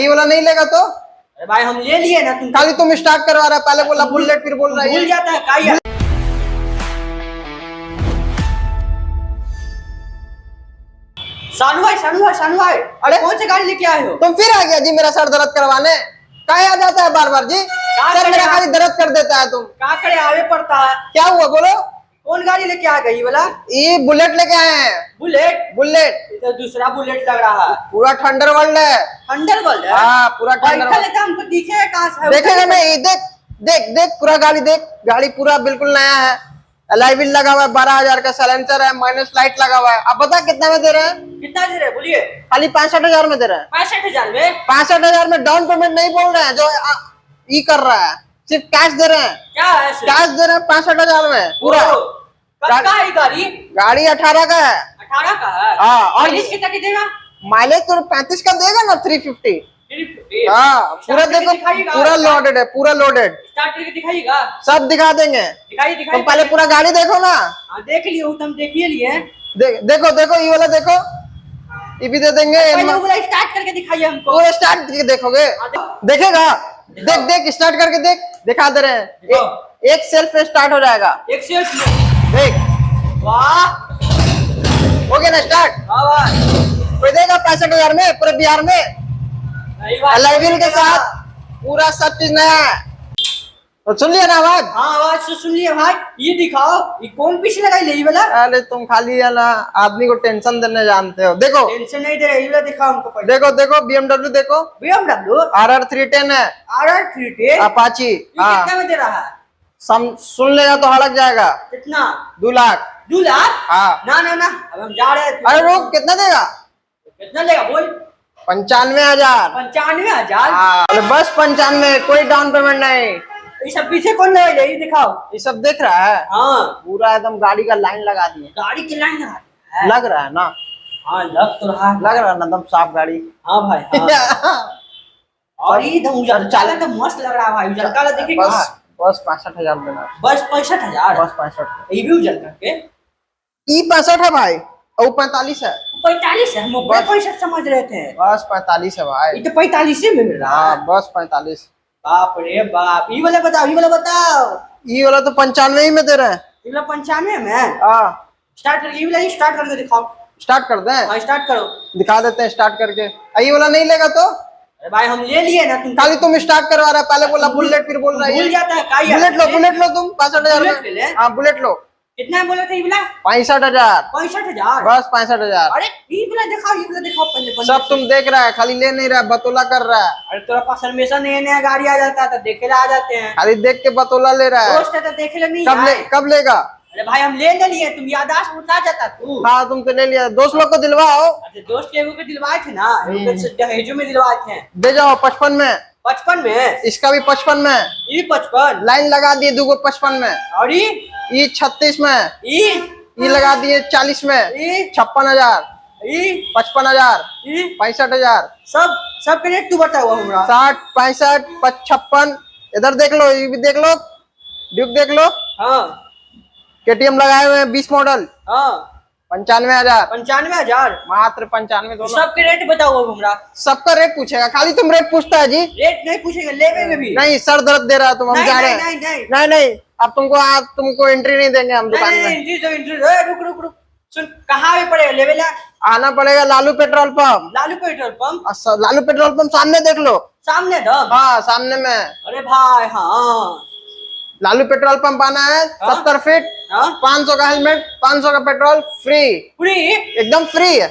ये वाला नहीं लेगा तो? अरे भाई हम ले लिए ना, तुम खाली तुम स्टार्ट करवा रहा है, पहले बोला बुलेट फिर बोल रहा है भूल जाता है क्या? शानू भाई अरे कौन सी गाड़ी लेके आए हो? तुम फिर आ गया जी मेरा सर दर्द करवाने। कहाँ आ जाता है बार बार जी? सर मेरा खाली दर्द कर देता है तुम। क्या करे, आवे पड़ता है। क्या हुआ बोलो? कौन गाड़ी लेके आ गई वाला? ये बुलेट लेके आए हैं। बुलेट? बुलेट ये तो दूसरा बुलेट लग रहा है। पूरा थंडरबर्ड है। थंडरबर्ड है? हाँ पूरा बैठा लेता हमको दिखेगा कहाँ से? देखेगा नहीं, देख देख देख पूरा गाड़ी देख, गाड़ी पूरा बिल्कुल नया है। एलॉय व्हील लगा हुआ है, 12,000 का साइलेंसर है, माइनस लाइट लगा हुआ है। आप बता कितना में दे रहे हैं? कितना दे रहे बोलिए? खाली 65,000 में दे रहे हैं। 65,000 में? 65,000 में डाउन पेमेंट नहीं बोल रहे हैं जो ये कर रहा है, सिर्फ कैश दे रहे हैं। क्या है? कैश दे रहे हैं 65,000 में पूरा। कब का है गाड़ी? गाड़ी 18 का है। 18 का है? हाँ, और माइलेज कितना की देगा? माइलेज तो 35 का देगा ना, 350। 350? हाँ पूरा देखो, पूरा लोडेड है, पूरा लोडेड। स्टार्ट करके दिखाइएगा? सब दिखा देंगे। दिखाइए तुम पहले पूरा गाड़ी देखो ना। हाँ देख लिए, तुम देखिए लिए। देखो देखो ये वाला देखो, ये भी दे देंगे। पहले वो वाला स्टार्ट करके दिखाइए हमको। पूरा स्टार्ट करके देखोगे? देखेगा? देख देख स्टार्ट करके देख, दिखा दे रहे हैं। एक सेल्फ स्टार्ट हो जाएगा। एक सेल्फ में? देख, वाह, हो गया ना स्टार्ट? वाह वाह। कोई देगा 65,000 में पूरे बिहार में? एलॉय व्हील के साथ पूरा सब चीज नया है। तो सुन लिया ना आवाज? हाँ आवाज से सुन लिया भाई। ये दिखाओ, ये कौन पीछे लगाई ले वाला? अरे तुम खाली है ना आदमी को टेंशन देने जानते हो। देखो टेंशन नहीं दे रहा, ये वाला दिखाओ हमको पहले। देखो देखो BMW देखो, BMW RR 310 है, RR310 अपाची। हाँ कितना में दे रहा है? सुन लेगा तो हड़क जाएगा। कितना? 2 लाख। 2 लाख? हाँ ना ना ना, अब हम जा रहे हैं। अरे रुक, कितना देगा? कितना लेगा बोल? 95,000। 95,000? अरे बस 95, कोई डाउन पेमेंट नहीं। ये सब पीछे कौन लगा? ये दिखाओ। ये सब देख रहा है? हाँ पूरा एकदम गाड़ी का लाइन लगा दिए। गाड़ी की लाइन है। लग रहा है ना? हाँ लग तो रहा है। लग रहा है ना एकदम साफ गाड़ी। हाँ भाई हाँ। और ये एकदम उजला तो मस्त लग रहा है भाई। उजला वाला देखेगा? बस 65,000 देना। बस 65,000? बस 65। ये भी उजला के? ई 65 है भाई, और 45 है। 45 है? हम 65 समझ रहे थे। बस 45 है भाई। ये तो 45 में मिल रहा है। हाँ बस 45। बाप रे बाप। ये वाला बताओ, ये वाला बताओ। ये वाला तो 95 ही में दे रहे हैं। ये वाला 95 में? हाँ स्टार्ट करके, ये वाला स्टार्ट करके दिखाओ। स्टार्ट कर दें? हाँ स्टार्ट करो। दिखा देते हैं स्टार्ट करके। ये वाला नहीं लेगा तो? अरे भाई हम ले लिए ना, तुम खाली तुम स्टार्ट करवा रहा है, पहले बोला बुलेट फिर बोल रहा है भूल जाता है क्या? बुलेट लो तुम 65,000 बुलेट ले ले। में। हाँ बुलेट लो। कितना बोला था ये वाला? 65,000। 65,000? बस 65,000। अरे ये वाला दिखाओ, ये वाला दिखाओ पहले। सब तुम देख रहा है, खाली ले नहीं रहा है, बतौला कर रहा है। अरे तेरा पास हमेशा नया नया गाड़ी आ जाता है तो देखे आ जाते हैं। खाली देख के बतौला ले रहा है। दोस्त है तो देखे नहीं कब लेगा? अरे भाई हम ले लिए, तुम यादाश्त उठा जाता तू। हाँ तुम तो ले लिया, दोस्त लोग को दिलवाओ। अच्छा दोस्त के एगो के दिलवाए थे ना, दहेजो में दिलवाए थे। दे जाओ 55 में। 55 में? इसका भी 55 में। ये 55? लाइन लगा दिए 2 55 में। और ये 36 में। ये लगा दिए 40 में। 56,000। 55,000। 65,000। सब के रेट तू बताओ हमरा। 60, 65, 56। इधर देख लो, ये भी देख लो, ड्यूक देख लो। हाँ KTM लगाए हुए हैं 20 मॉडल। हाँ 95,000। 95,000? मात्र 95 दोनों। सबके रेट बताओ हमरा। सबका रेट पूछेगा? खाली तुम रेट पूछता है जी। रेट नहीं पूछेगा, लेवे में भी? नहीं सर दर्द दे रहा है तुम, हम जा रहे हैं। नहीं अब तुमको एंट्री नहीं देंगे हम दुकान में। रुक रुक सुन, कहाँ भी पड़ेगा लेवेला? आना पड़ेगा Lalu petrol pump. Lalu petrol pump? Lalu petrol pump सामने देख लो। सामने दम? हाँ सामने में। अरे भाई हाँ, लालू पेट्रोल पंप आना है। 70 फीट। 500 का हेलमेट, 500 का पेट्रोल, फ्री फ्री? एकदम फ्री है।